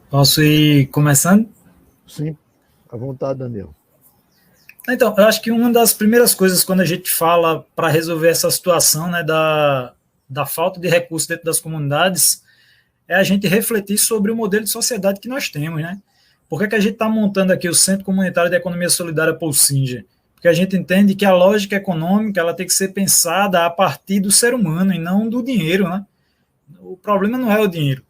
Posso ir começando? Sim, à vontade, Daniel. Então, eu acho que uma das primeiras coisas quando a gente fala para resolver essa situação, né, da falta de recursos dentro das comunidades, é a gente refletir sobre o modelo de sociedade que nós temos, né? Por que a gente está montando aqui o Centro Comunitário de Economia Solidária Paul Singer? Porque a gente entende que a lógica econômica ela tem que ser pensada a partir do ser humano e não do dinheiro, né? O problema não é o dinheiro.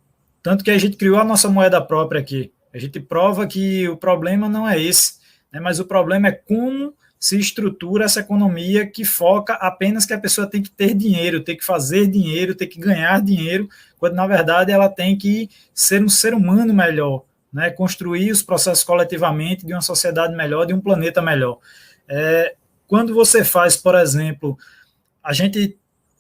Tanto que a gente criou a nossa moeda própria aqui. A gente prova que o problema não é esse, né? Mas o problema é como se estrutura essa economia que foca apenas que a pessoa tem que ter dinheiro, tem que fazer dinheiro, tem que ganhar dinheiro, quando na verdade ela tem que ser um ser humano melhor, né? Construir os processos coletivamente de uma sociedade melhor, de um planeta melhor. Quando você faz, por exemplo, a gente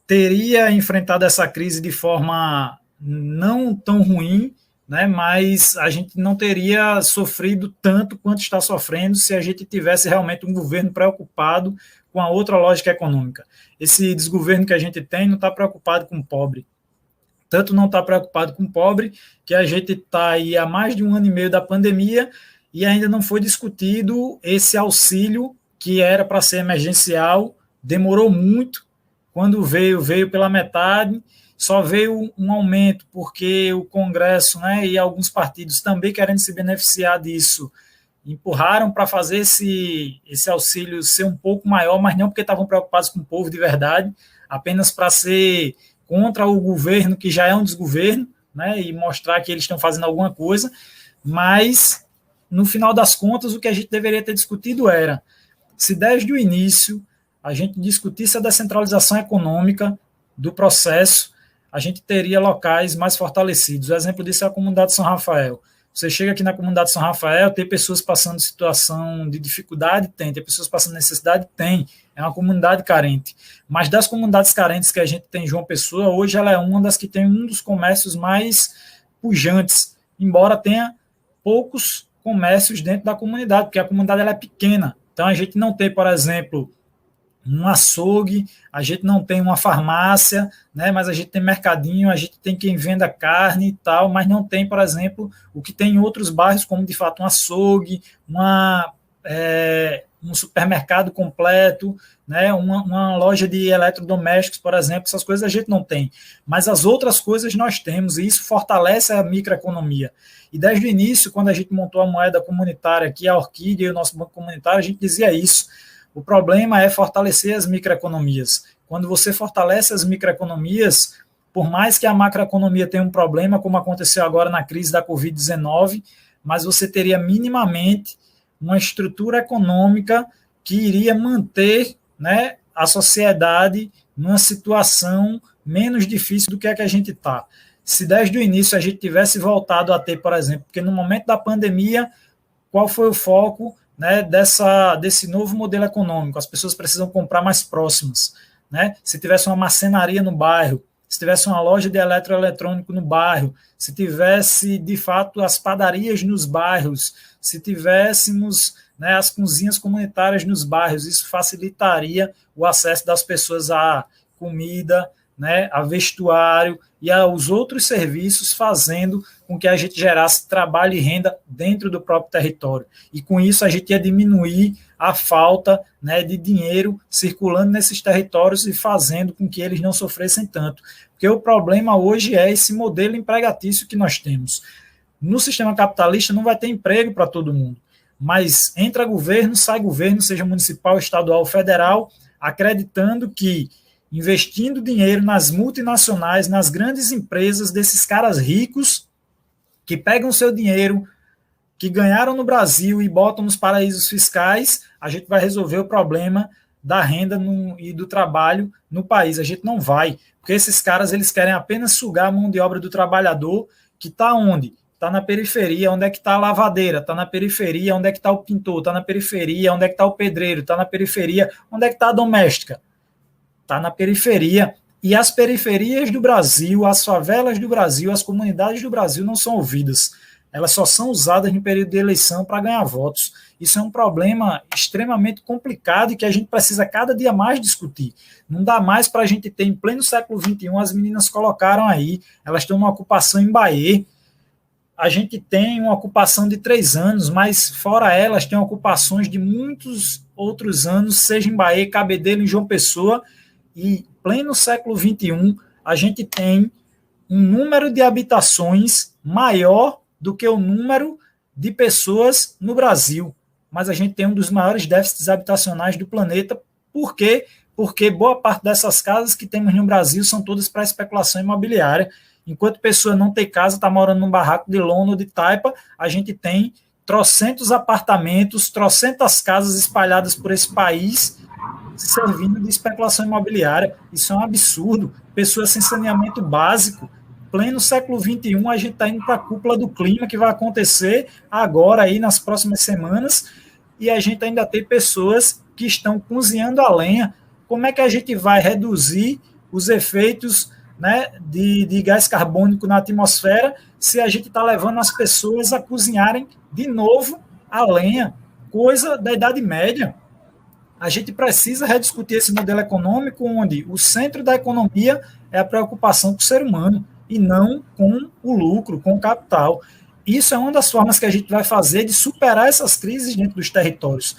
teria enfrentado essa crise de forma não tão ruim, né, mas a gente não teria sofrido tanto quanto está sofrendo se a gente tivesse realmente um governo preocupado com a outra lógica econômica. Esse desgoverno que a gente tem não está preocupado com o pobre. Tanto não está preocupado com o pobre, que a gente está aí há mais de um ano e meio da pandemia e ainda não foi discutido esse auxílio que era para ser emergencial, demorou muito, quando veio, veio pela metade, só veio um aumento porque o Congresso, né, e alguns partidos também querendo se beneficiar disso, empurraram para fazer esse auxílio ser um pouco maior, mas não porque estavam preocupados com o povo de verdade, apenas para ser contra o governo, que já é um desgoverno, né, e mostrar que eles estão fazendo alguma coisa, mas, no final das contas, o que a gente deveria ter discutido era se desde o início a gente discutisse a descentralização econômica do processo, a gente teria locais mais fortalecidos. O exemplo disso é a comunidade de São Rafael. Você chega aqui na comunidade de São Rafael, tem pessoas passando situação de dificuldade? Tem pessoas passando necessidade? Tem. É uma comunidade carente. Mas das comunidades carentes que a gente tem em João Pessoa, hoje ela é uma das que tem um dos comércios mais pujantes, embora tenha poucos comércios dentro da comunidade, porque a comunidade ela é pequena. Então a gente não tem, por exemplo, um açougue, a gente não tem uma farmácia, né, mas a gente tem mercadinho, a gente tem quem venda carne e tal, mas não tem, por exemplo, o que tem em outros bairros, como de fato um açougue, um supermercado completo, né, uma loja de eletrodomésticos, por exemplo, essas coisas a gente não tem. Mas as outras coisas nós temos, e isso fortalece a microeconomia. E desde o início, quando a gente montou a moeda comunitária aqui, a Orquídea e o nosso banco comunitário, a gente dizia isso. O problema é fortalecer as microeconomias. Quando você fortalece as microeconomias, por mais que a macroeconomia tenha um problema, como aconteceu agora na crise da Covid-19, mas você teria minimamente uma estrutura econômica que iria manter, né, a sociedade numa situação menos difícil do que a gente está. Se desde o início a gente tivesse voltado a ter, por exemplo, porque no momento da pandemia, qual foi o foco, né, desse novo modelo econômico? As pessoas precisam comprar mais próximas. Né? Se tivesse uma marcenaria no bairro, se tivesse uma loja de eletroeletrônico no bairro, se tivesse, de fato, as padarias nos bairros, se tivéssemos, né, as cozinhas comunitárias nos bairros, isso facilitaria o acesso das pessoas à comida, né, a vestuário e aos outros serviços, fazendo com que a gente gerasse trabalho e renda dentro do próprio território. E com isso a gente ia diminuir a falta, né, de dinheiro circulando nesses territórios e fazendo com que eles não sofressem tanto. Porque o problema hoje é esse modelo empregatício que nós temos. No sistema capitalista não vai ter emprego para todo mundo, mas entra governo, sai governo, seja municipal, estadual ou federal, acreditando que investindo dinheiro nas multinacionais, nas grandes empresas desses caras ricos que pegam seu dinheiro, que ganharam no Brasil e botam nos paraísos fiscais, a gente vai resolver o problema da renda e do trabalho no país. A gente não vai, porque esses caras eles querem apenas sugar a mão de obra do trabalhador, que está onde? Está na periferia, onde é que está a lavadeira, está na periferia, onde é que está o pintor, está na periferia, onde é que está o pedreiro, está na periferia, onde é que está a doméstica, está na periferia. E as periferias do Brasil, as favelas do Brasil, as comunidades do Brasil não são ouvidas. Elas só são usadas no período de eleição para ganhar votos. Isso é um problema extremamente complicado e que a gente precisa cada dia mais discutir. Não dá mais para a gente ter, em pleno século XXI, as meninas colocaram aí, elas estão numa ocupação em Bahia, a gente tem uma ocupação de 3 anos, mas fora elas tem ocupações de muitos outros anos, seja em Bahia, Cabedelo, em João Pessoa, e pleno século XXI, a gente tem um número de habitações maior do que o número de pessoas no Brasil, mas a gente tem um dos maiores déficits habitacionais do planeta. Por quê? Porque boa parte dessas casas que temos no Brasil são todas para especulação imobiliária. Enquanto pessoa não tem casa, está morando num barraco de lona ou de taipa, a gente tem trocentos apartamentos, trocentas casas espalhadas por esse país servindo de especulação imobiliária. Isso é um absurdo. Pessoas sem saneamento básico. Pleno século XXI, a gente está indo para a cúpula do clima, que vai acontecer agora, aí nas próximas semanas, e a gente ainda tem pessoas que estão cozinhando a lenha. Como é que a gente vai reduzir os efeitos, né, de gás carbônico na atmosfera se a gente está levando as pessoas a cozinharem de novo a lenha, coisa da Idade Média? A gente precisa rediscutir esse modelo econômico onde o centro da economia é a preocupação com o ser humano e não com o lucro, com o capital. Isso é uma das formas que a gente vai fazer de superar essas crises dentro dos territórios.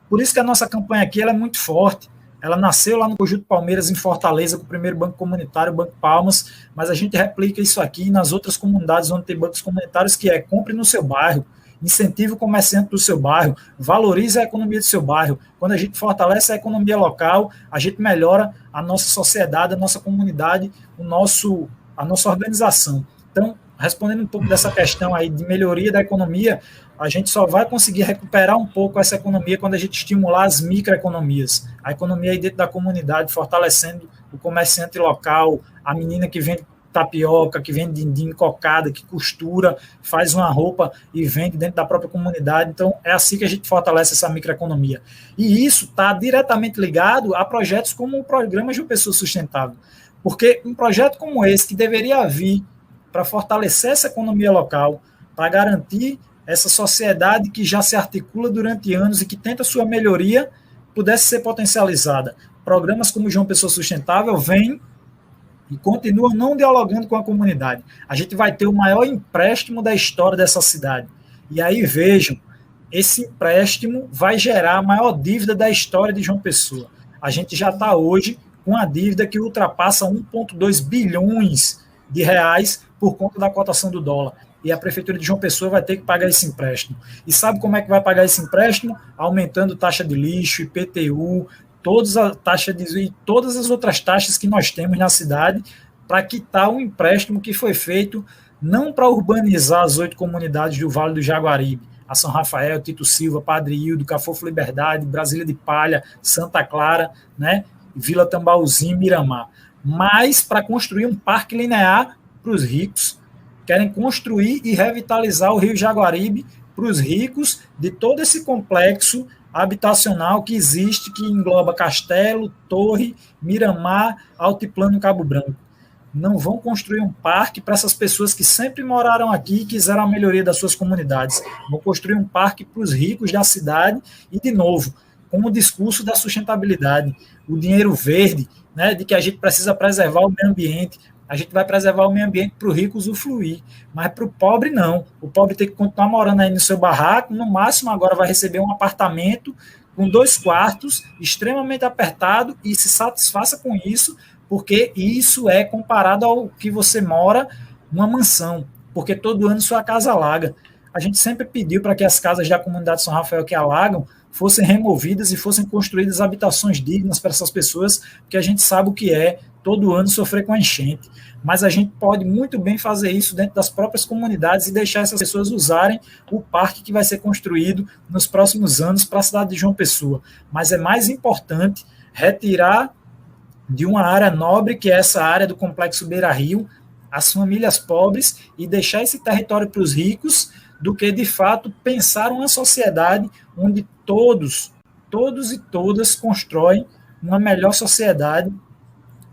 Por isso que a nossa campanha aqui ela é muito forte. Ela nasceu lá no Conjunto Palmeiras, em Fortaleza, com o primeiro banco comunitário, o Banco Palmas, mas a gente replica isso aqui nas outras comunidades onde tem bancos comunitários, que é compre no seu bairro, incentive o comerciante do seu bairro, valorize a economia do seu bairro. Quando a gente fortalece a economia local, a gente melhora a nossa sociedade, a nossa comunidade, a nossa organização. Então, respondendo um pouco dessa questão aí de melhoria da economia, a gente só vai conseguir recuperar um pouco essa economia quando a gente estimular as microeconomias. A economia aí dentro da comunidade, fortalecendo o comerciante local, a menina que vende tapioca, que vende dindim cocada, que costura, faz uma roupa e vende dentro da própria comunidade. Então, é assim que a gente fortalece essa microeconomia. E isso está diretamente ligado a projetos como o Programa João Pessoa Sustentável. Porque um projeto como esse, que deveria vir para fortalecer essa economia local, para garantir essa sociedade que já se articula durante anos e que tenta sua melhoria, pudesse ser potencializada. Programas como João Pessoa Sustentável vêm e continuam não dialogando com a comunidade. A gente vai ter o maior empréstimo da história dessa cidade. E aí, vejam, esse empréstimo vai gerar a maior dívida da história de João Pessoa. A gente já está hoje com a dívida que ultrapassa 1,2 bilhões de reais por conta da cotação do dólar. E a Prefeitura de João Pessoa vai ter que pagar esse empréstimo. E sabe como é que vai pagar esse empréstimo? Aumentando taxa de lixo, IPTU, todas as outras taxas que nós temos na cidade, para quitar o empréstimo que foi feito não para urbanizar as 8 comunidades do Vale do Jaguaribe, a São Rafael, Tito Silva, Padre Hildo, Cafofo Liberdade, Brasília de Palha, Santa Clara, né, Vila Tambaúzinho, Miramar, mas para construir um parque linear para os ricos. Querem construir e revitalizar o Rio Jaguaribe para os ricos de todo esse complexo habitacional que existe, que engloba Castelo, Torre, Miramar, Altiplano e Cabo Branco. Não vão construir um parque para essas pessoas que sempre moraram aqui e quiseram a melhoria das suas comunidades. Vão construir um parque para os ricos da cidade e, de novo, com o discurso da sustentabilidade, o dinheiro verde, né, de que a gente precisa preservar o meio ambiente. A gente vai preservar o meio ambiente para o rico usufruir, mas para o pobre não. O pobre tem que continuar morando aí no seu barraco, no máximo agora vai receber um apartamento com 2 quartos, extremamente apertado, e se satisfaça com isso, porque isso é comparado ao que você mora numa mansão, porque todo ano sua casa alaga. A gente sempre pediu para que as casas da comunidade São Rafael que alagam fossem removidas e fossem construídas habitações dignas para essas pessoas, porque a gente sabe o que é todo ano sofrer com a enchente. Mas a gente pode muito bem fazer isso dentro das próprias comunidades e deixar essas pessoas usarem o parque que vai ser construído nos próximos anos para a cidade de João Pessoa. Mas é mais importante retirar de uma área nobre, que é essa área do Complexo Beira Rio, as famílias pobres e deixar esse território para os ricos, do que, de fato, pensar uma sociedade onde todos e todas constroem uma melhor sociedade,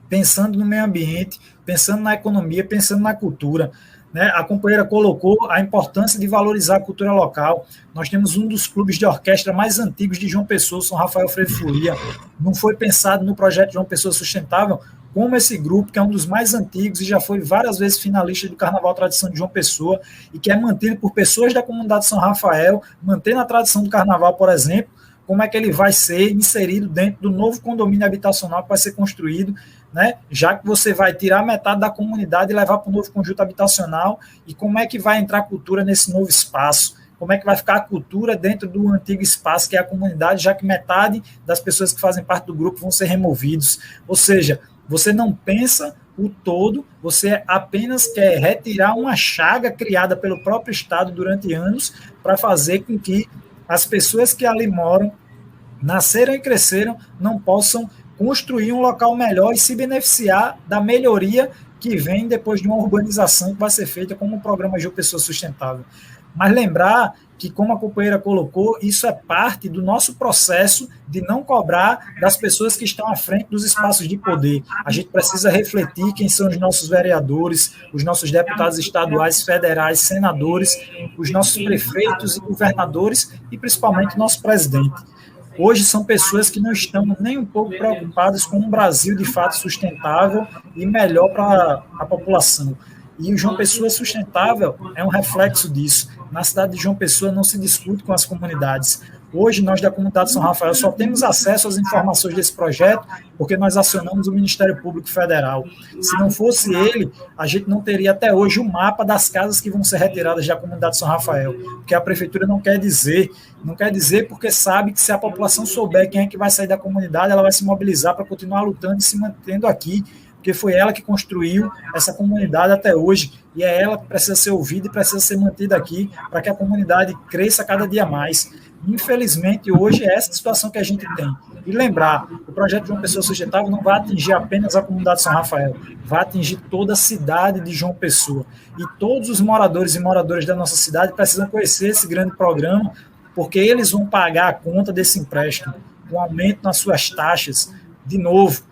pensando no meio ambiente, pensando na economia, pensando na cultura. Né? A companheira colocou a importância de valorizar a cultura local. Nós temos um dos clubes de orquestra mais antigos de João Pessoa, São Rafael Freire Folia. Não foi pensado no projeto João Pessoa Sustentável como esse grupo, que é um dos mais antigos e já foi várias vezes finalista do Carnaval Tradição de João Pessoa, e que é mantido por pessoas da comunidade São Rafael, mantendo a tradição do Carnaval, por exemplo, como é que ele vai ser inserido dentro do novo condomínio habitacional que vai ser construído, né? Já que você vai tirar metade da comunidade e levar para o novo conjunto habitacional, e como é que vai entrar a cultura nesse novo espaço, como é que vai ficar a cultura dentro do antigo espaço, que é a comunidade, já que metade das pessoas que fazem parte do grupo vão ser removidos. Ou seja, você não pensa o todo, você apenas quer retirar uma chaga criada pelo próprio Estado durante anos para fazer com que as pessoas que ali moram, nasceram e cresceram, não possam construir um local melhor e se beneficiar da melhoria que vem depois de uma urbanização que vai ser feita como o programa João Pessoa Sustentável. Mas lembrar que, como a companheira colocou, isso é parte do nosso processo de não cobrar das pessoas que estão à frente dos espaços de poder. A gente precisa refletir quem são os nossos vereadores, os nossos deputados estaduais, federais, senadores, os nossos prefeitos e governadores e, principalmente, o nosso presidente. Hoje são pessoas que não estão nem um pouco preocupadas com um Brasil de fato sustentável e melhor para a população. E o João Pessoa Sustentável é um reflexo disso. Na cidade de João Pessoa não se discute com as comunidades. Hoje, nós da comunidade São Rafael só temos acesso às informações desse projeto porque nós acionamos o Ministério Público Federal. Se não fosse ele, a gente não teria até hoje o mapa das casas que vão ser retiradas da comunidade São Rafael, porque a prefeitura não quer dizer porque sabe que se a população souber quem é que vai sair da comunidade, ela vai se mobilizar para continuar lutando e se mantendo aqui, porque foi ela que construiu essa comunidade até hoje, e é ela que precisa ser ouvida e precisa ser mantida aqui para que a comunidade cresça cada dia mais. Infelizmente, hoje é essa situação que a gente tem. E lembrar, o projeto de João Pessoa Sustentável não vai atingir apenas a comunidade de São Rafael, vai atingir toda a cidade de João Pessoa. E todos os moradores e moradoras da nossa cidade precisam conhecer esse grande programa, porque eles vão pagar a conta desse empréstimo, com aumento nas suas taxas. De novo,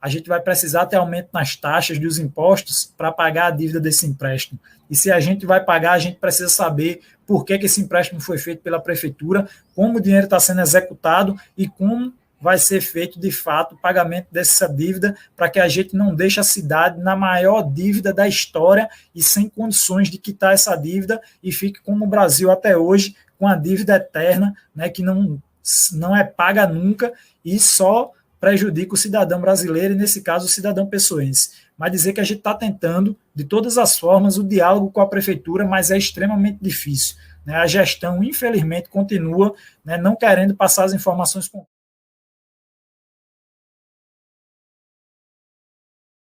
a gente vai precisar ter aumento nas taxas dos impostos para pagar a dívida desse empréstimo. E se a gente vai pagar, a gente precisa saber por que esse empréstimo foi feito pela prefeitura, como o dinheiro está sendo executado e como vai ser feito, de fato, o pagamento dessa dívida, para que a gente não deixe a cidade na maior dívida da história e sem condições de quitar essa dívida e fique como o Brasil até hoje, com a dívida eterna, né, que não é paga nunca e só prejudica o cidadão brasileiro e, nesse caso, o cidadão pessoense. Mas dizer que a gente está tentando, de todas as formas, o diálogo com a prefeitura, mas é extremamente difícil. Né? A gestão, infelizmente, continua, né, não querendo passar as informações